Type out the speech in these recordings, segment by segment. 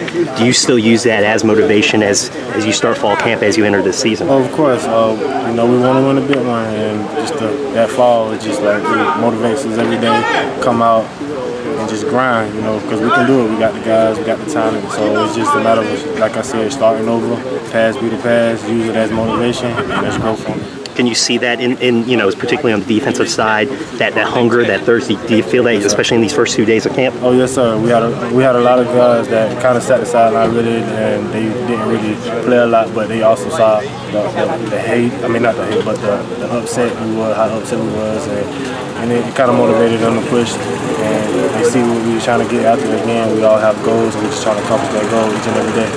Do you still use that as motivation as you start fall camp, as you enter this season? Oh, of course. We want to win a big one, and just that fall is just like it motivates us every day. Come out and just grind, because we can do it. We got the guys, we got the talent. So it's just a matter of, like I said, starting over, pass be the pass, use it as motivation, and let's grow from it. Can you see that in particularly on the defensive side, that hunger, that thirst? Do you feel that, especially in these first 2 days of camp? Oh yes, sir. We had a lot of guys that kind of sat the sideline with it, and they didn't really play a lot, but they also saw the hate. I mean, not the hate, but the upset we were, how upset we was, and it kind of motivated them to push. And they see what we were trying to get after again. We all have goals, and we're just trying to accomplish that goal each and every day.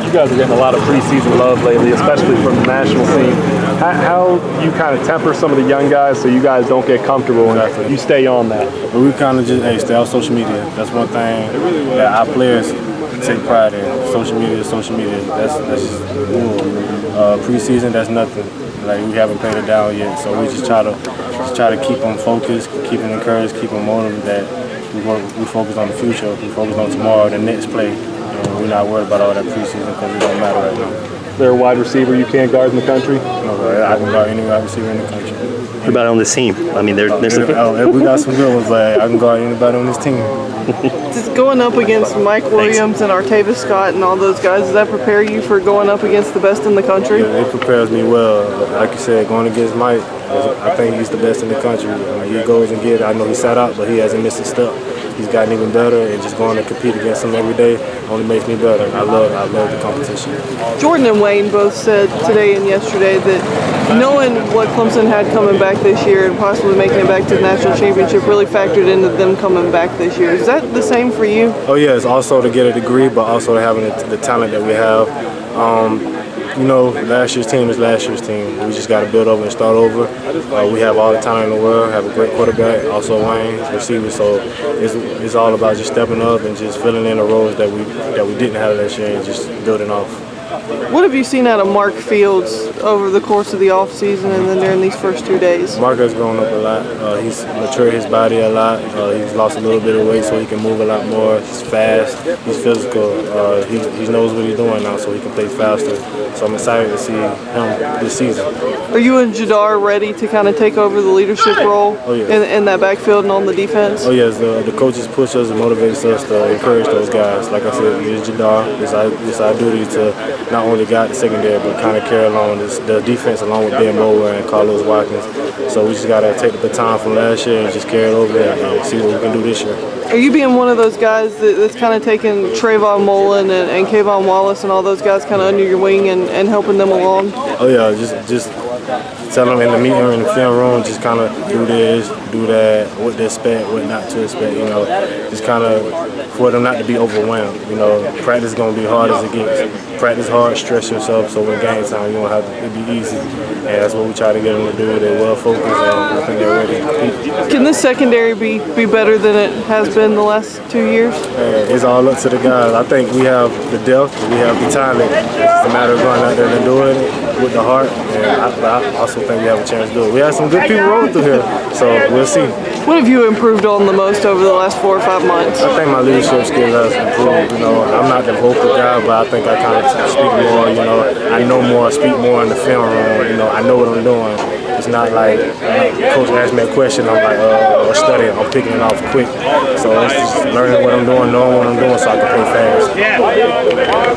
You guys are getting a lot of preseason love lately, especially from the national scene. How you kind of temper some of the young guys so you guys don't get comfortable and you stay on that? But we kind of just stay off social media. That's one thing that our players take pride in. Social media. That's just cool. Preseason, that's nothing. Like, we haven't paid it down yet, so we just try to keep them focused, keep them encouraged, keep them motivated. That we focus on the future. We focus on tomorrow, the next play. We're not worried about all that preseason because it don't matter right now. Is there a wide receiver you can't guard in the country? No, I can guard any wide receiver in the country. What about on this team? I mean, there's some... we got some good ones, but I can guard anybody on this team. Just going up against Mike Williams and Artavis Scott and all those guys, does that prepare you for going up against the best in the country? Yeah, it prepares me well. Like you said, going against Mike, I think he's the best in the country. He goes and gets it. I know he sat out, but he hasn't missed a step. He's gotten even better, and just going to compete against him every day only makes me better. I love the competition. Jordan and Wayne both said today and yesterday that knowing what Clemson had coming back this year and possibly making it back to the national championship really factored into them coming back this year. Is that the same for you? Oh yeah, it's also to get a degree, but also to having the talent that we have. Last year's team is last year's team. We just got to build over and start over. We have all the talent in the world, have a great quarterback, also Wayne, receiver. So it's all about just stepping up and just filling in the roles that we didn't have last year and just building off. What have you seen out of Mark Fields over the course of the offseason and then during these first 2 days? Mark has grown up a lot. He's matured his body a lot. He's lost a little bit of weight so he can move a lot more. He's fast. He's physical. He knows what he's doing now so he can play faster. So I'm excited to see him this season. Are you and Jadar ready to kind of take over the leadership role in that backfield and on the defense? Oh yes, the coaches push us and motivates us to encourage those guys. Like I said, it's Jadar. It's our duty to not only guide the secondary, but kind of carry along the defense along with Ben Bower and Carlos Watkins. So we just got to take the baton from last year and just carry it over and see what we can do this year. Are you being one of those guys that's kind of taking Trayvon Mullen and Kayvon Wallace and all those guys kind of under your wing and helping them along? Oh yeah, just tell them in the meeting or in the film room, just kind of do this, do that, what to expect, what not to expect, just kind of for them not to be overwhelmed. Practice is going to be hard as it gets. Practice hard, stress yourself, so when game time, you don't have to, it'll be easy. And that's what we try to get them to do. They're well focused, and I think they're ready to compete. Can this secondary be better than it has been the last 2 years? It's all up to the guys. I think we have the depth, we have the talent. It's a matter of going out there and doing it with the heart, and I also think we have a chance to do it. We have some good people rolling through here, so we'll see. What have you improved on the most over the last 4 or 5 months? I think my leadership skills has improved. I'm not the vocal guy, but I think I kind of speak more. I know more, speak more in the film room. I know what I'm doing. It's not like coach asks me a question, I'm like, or studying, I'm picking it off quick. So it's just learning what I'm doing, knowing what I'm doing, so I can play fast.